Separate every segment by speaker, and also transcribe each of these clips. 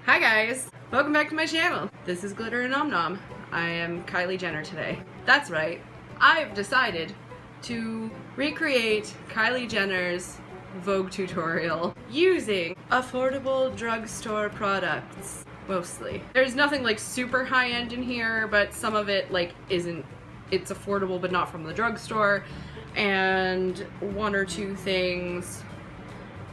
Speaker 1: Hi guys! Welcome back to my channel. This is Glitter and Nom Nom. I am Kylie Jenner today. That's right, I've decided to recreate Kylie Jenner's Vogue tutorial using affordable drugstore products, mostly. There's nothing like super high-end in here, but some of it like isn't. It's affordable but not from the drugstore, and one or two things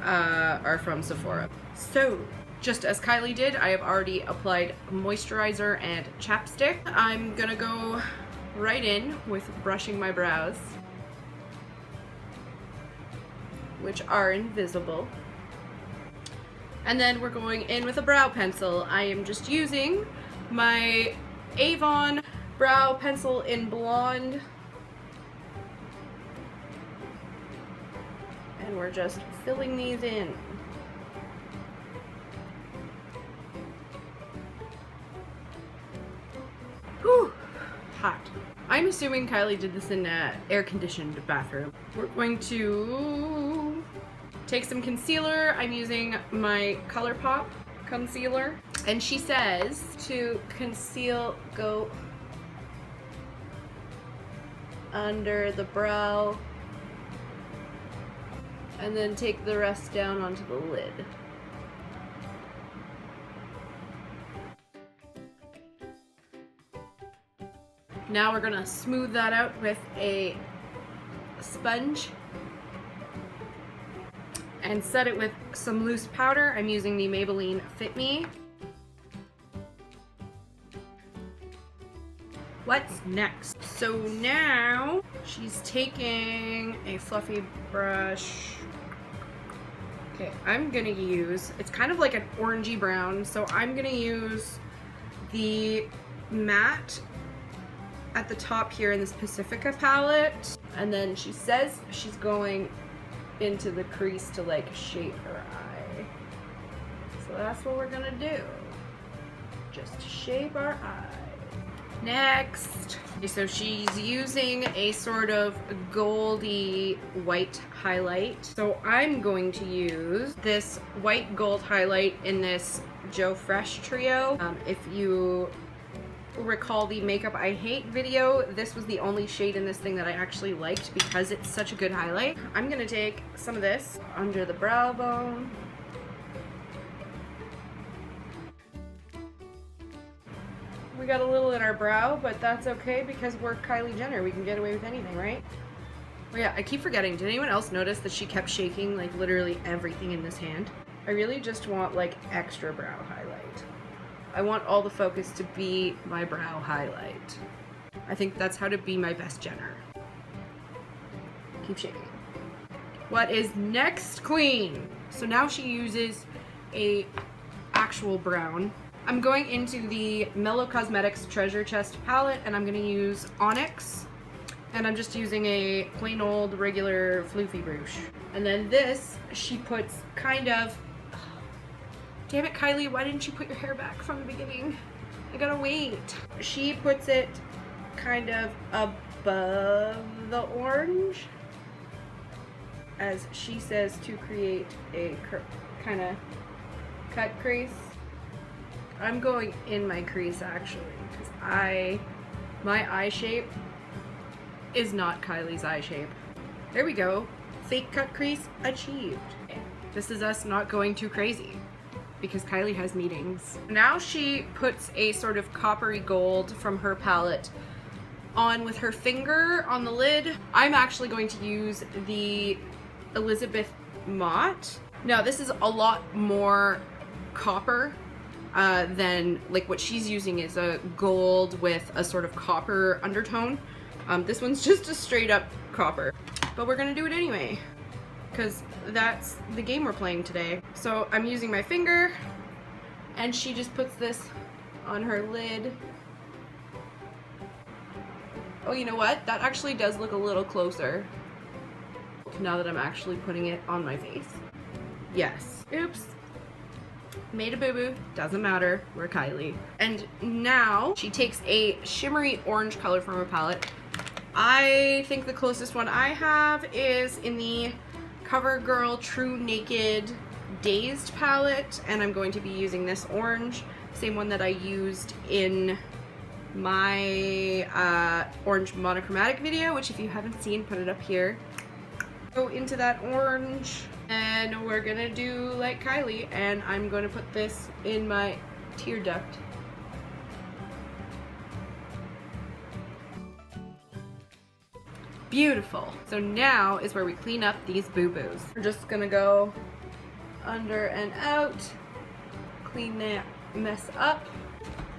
Speaker 1: are from Sephora. So, just as Kylie did, I have already applied moisturizer and chapstick. I'm gonna go right in with brushing my brows, which are invisible. And then we're going in with a brow pencil. I am just using my Avon brow pencil in blonde. And we're just filling these in. Whew, hot. I'm assuming Kylie did this in an air-conditioned bathroom. We're going to take some concealer. I'm using my ColourPop concealer. And she says to conceal, go under the brow, and then take the rest down onto the lid. Now we're gonna smooth that out with a sponge and set it with some loose powder. I'm using the Maybelline Fit Me. What's next? So now she's taking a fluffy brush. Okay, I'm gonna use, it's kind of like an orangey brown, so I'm gonna use the matte at the top here in this Pacifica palette. And then she says she's going into the crease to like shape her eye. So that's what we're gonna do. Just shape our eye. Next. Okay, so she's using a sort of goldy white highlight. So I'm going to use this white gold highlight in this Joe Fresh Trio. If you recall the Makeup I Hate video, this was the only shade in this thing that I actually liked because it's such a good highlight. I'm gonna take some of this under the brow bone. We got a little in our brow, but that's okay because we're Kylie Jenner. We can get away with anything, right? Oh yeah, I keep forgetting. Did anyone else notice that she kept shaking like literally everything in this hand? I really just want like extra brow highlight. I want all the focus to be my brow highlight. I think that's how to be my best Jenner. Keep shaking. What is next, queen? So now she uses a actual brown. I'm going into the Mellow Cosmetics Treasure Chest palette, and I'm gonna use Onyx. And I'm just using a plain old regular floofy brush. And then this, she puts kind of, damn it, Kylie, why didn't you put your hair back from the beginning? I gotta wait. She puts it kind of above the orange, as she says, to create a kind of cut crease. I'm going in my crease actually, because my eye shape is not Kylie's eye shape. There we go. Fake cut crease achieved. Okay. This is us not going too crazy, because Kylie has meetings. Now she puts a sort of coppery gold from her palette on with her finger on the lid. I'm actually going to use the Elizabeth Motte. Now this is a lot more copper than like what she's using is a gold with a sort of copper undertone. This one's just a straight up copper, but we're gonna do it anyway, because that's the game we're playing today. So I'm using my finger, and she just puts this on her lid. Oh, you know what? That actually does look a little closer now that I'm actually putting it on my face. Yes. Oops. Made a boo-boo. Doesn't matter. We're Kylie. And now she takes a shimmery orange color from her palette. I think the closest one I have is in the CoverGirl TruNaked Dazed palette, and I'm going to be using this orange, same one that I used in my orange monochromatic video, which if you haven't seen, put it up here. Go into that orange, and we're gonna do like Kylie, and I'm going to put this in my tear duct. Beautiful. So now is where we clean up these boo-boos. We're just gonna go under and out, clean that mess up.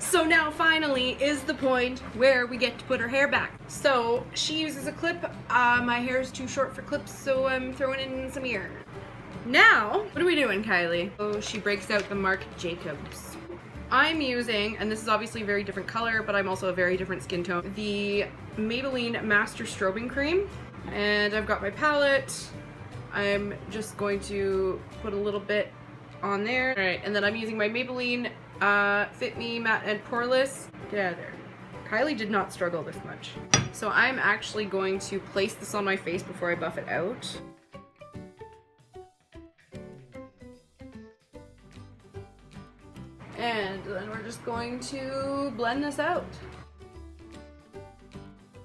Speaker 1: So now finally is the point where we get to put her hair back. So she uses a clip. My hair is too short for clips, so I'm throwing in some ear. Now, what are we doing, Kylie? Oh, she breaks out the Marc Jacobs. I'm using, and this is obviously a very different color, but I'm also a very different skin tone, the Maybelline Master Strobe Cream. And I've got my palette. I'm just going to put a little bit on there. All right, and then I'm using my Maybelline Fit Me Matte and Poreless. Get out of there. Kylie did not struggle this much. So I'm actually going to place this on my face before I buff it out. And then we're just going to blend this out.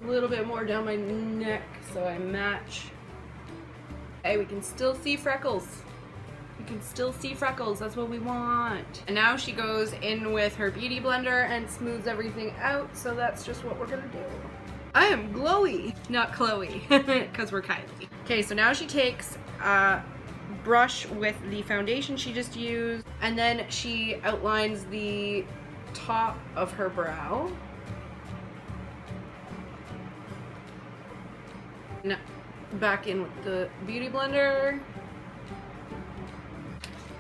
Speaker 1: A little bit more down my neck so I match. Hey, we can still see freckles. We can still see freckles, that's what we want. And now she goes in with her beauty blender and smooths everything out, so that's just what we're gonna do. I am glowy, not Chloe, because we're Kylie. Okay, so now she takes brush with the foundation she just used, and then she outlines the top of her brow. Now, back in with the beauty blender.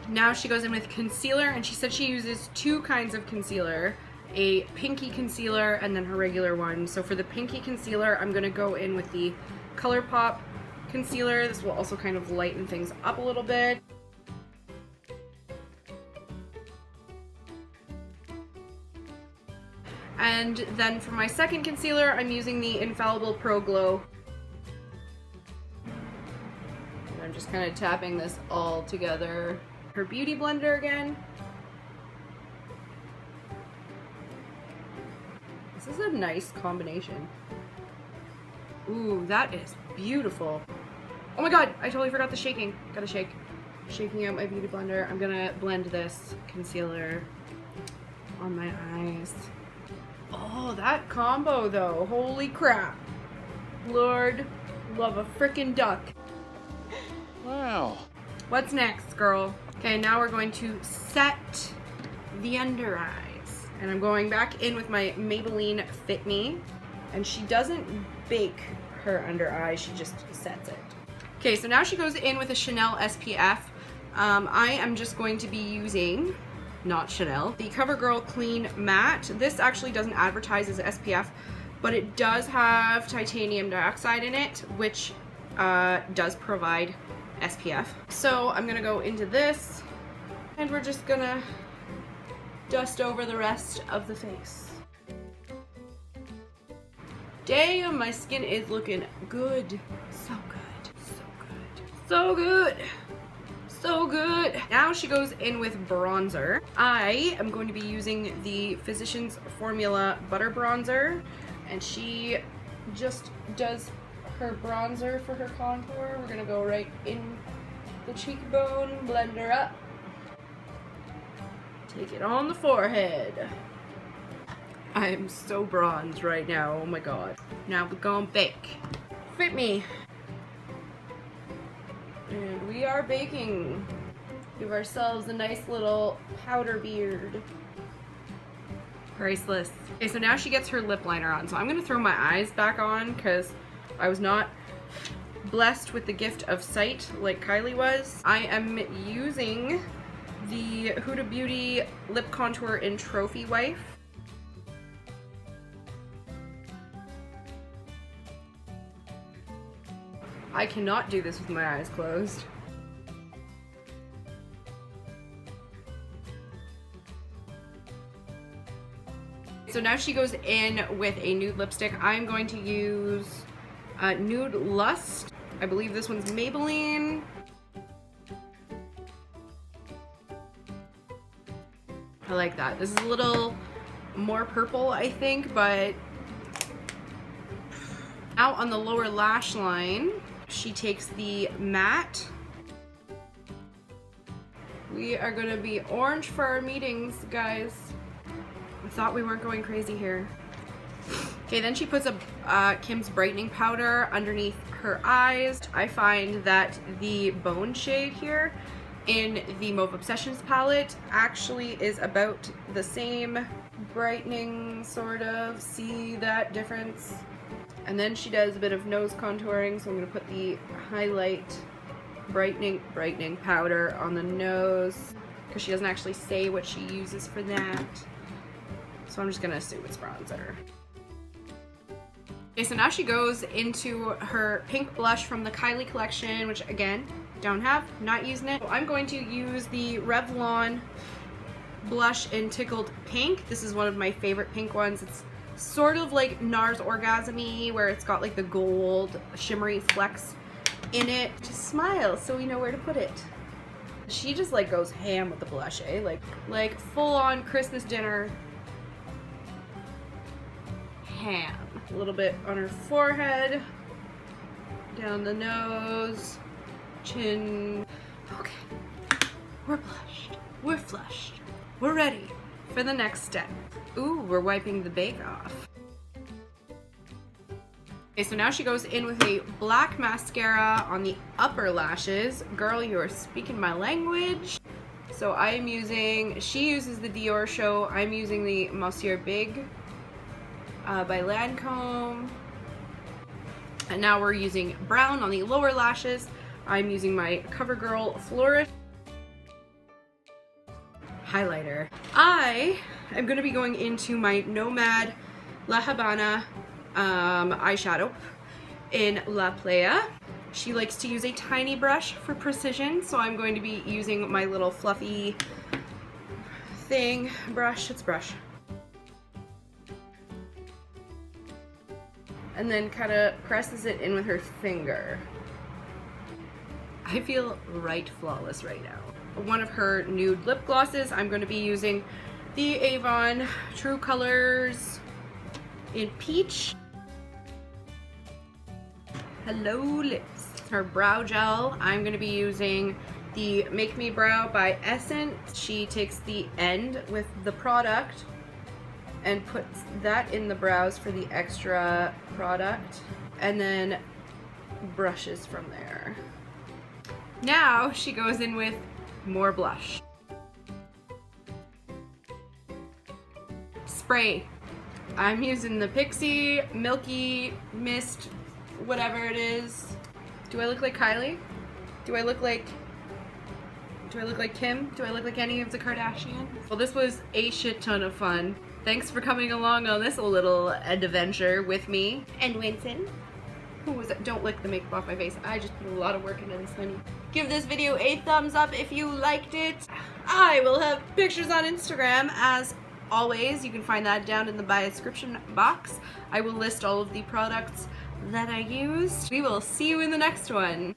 Speaker 1: Now she goes in with concealer, and she said she uses two kinds of concealer, a pinky concealer and then her regular one. So for the pinky concealer, I'm gonna go in with the ColourPop concealer. This will also kind of lighten things up a little bit. And then for my second concealer, I'm using the Infallible Pro Glow. And I'm just kind of tapping this all together. Her beauty blender again. This is a nice combination. Ooh, that is beautiful. Oh my god, I totally forgot the shaking. Gotta shake. Shaking out my beauty blender. I'm gonna blend this concealer on my eyes. Oh, that combo though. Holy crap. Lord, love a frickin' duck.
Speaker 2: Wow.
Speaker 1: What's next, girl? Okay, now we're going to set the under eyes. And I'm going back in with my Maybelline Fit Me. And she doesn't bake her under eye, she just sets it. Okay, so now she goes in with a Chanel SPF. I am just going to be using, not Chanel, the CoverGirl Clean Matte. This actually doesn't advertise as SPF, but it does have titanium dioxide in it, which does provide SPF. So I'm gonna go into this, and we're just gonna dust over the rest of the face. Damn, my skin is looking good. So good, so good, so good, so good. Now she goes in with bronzer. I am going to be using the Physicians Formula Butter Bronzer, and she just does her bronzer for her contour. We're gonna go right in the cheekbone, blend her up. Take it on the forehead. I am so bronzed right now, oh my god. Now we're gonna bake. Fit me. And we are baking. Give ourselves a nice little powder beard. Priceless. Okay, so now she gets her lip liner on. So I'm gonna throw my eyes back on because I was not blessed with the gift of sight like Kylie was. I am using the Huda Beauty Lip Contour in Trophy Wife. I cannot do this with my eyes closed. So now she goes in with a nude lipstick. I'm going to use Nude Lust. I believe this one's Maybelline. I like that. This is a little more purple, I think, but out on the lower lash line, she takes the matte. We are gonna be orange for our meetings, guys. I thought we weren't going crazy here. Okay, then she puts a Kim's brightening powder underneath her eyes. I find that the bone shade here in the Mauve Obsessions palette actually is about the same brightening, sort of. See that difference? And then she does a bit of nose contouring, so I'm gonna put the highlight brightening powder on the nose, because she doesn't actually say what she uses for that. So I'm just gonna assume it's bronzer. Okay, so now she goes into her pink blush from the Kylie collection, which again, don't have, not using it. So I'm going to use the Revlon blush in Tickled Pink. This is one of my favorite pink ones. It's sort of like NARS Orgasm-y, where it's got like the gold shimmery flecks in it. Just smile so we know where to put it. She just like goes ham with the blush, eh? Like full on Christmas dinner ham. A little bit on her forehead, down the nose, chin. Okay, we're blushed, we're flushed, we're ready for the next step. Ooh, we're wiping the bake off. Okay, so now she goes in with a black mascara on the upper lashes. Girl, you are speaking my language. So I am using, she uses the Dior Show, I'm using the Monsieur Big by Lancome. And now we're using brown on the lower lashes. I'm using my CoverGirl Flourish highlighter. I am going to be going into my Nomad La Habana eyeshadow in La Playa. She likes to use a tiny brush for precision, so I'm going to be using my little fluffy thing brush. It's brush. And then kind of presses it in with her finger. I feel right flawless right now. One of her nude lip glosses, I'm going to be using the Avon True Colors in Peach. Hello lips. Her brow gel, I'm going to be using the Make Me Brow by Essence. She takes the end with the product and puts that in the brows for the extra product, and then brushes from there. Now she goes in with more blush. Spray. I'm using the Pixie Milky Mist, whatever it is. Do I look like Kylie? Do I look like Kim? Do I look like any of the Kardashians? Well, this was a shit ton of fun. Thanks for coming along on this little adventure with me. And Winston, who was it? Don't lick the makeup off my face. I just put a lot of work into this, honey. Give this video a thumbs up if you liked it. I will have pictures on Instagram as always. You can find that down in the bio description box. I will list all of the products that I used. We will see you in the next one.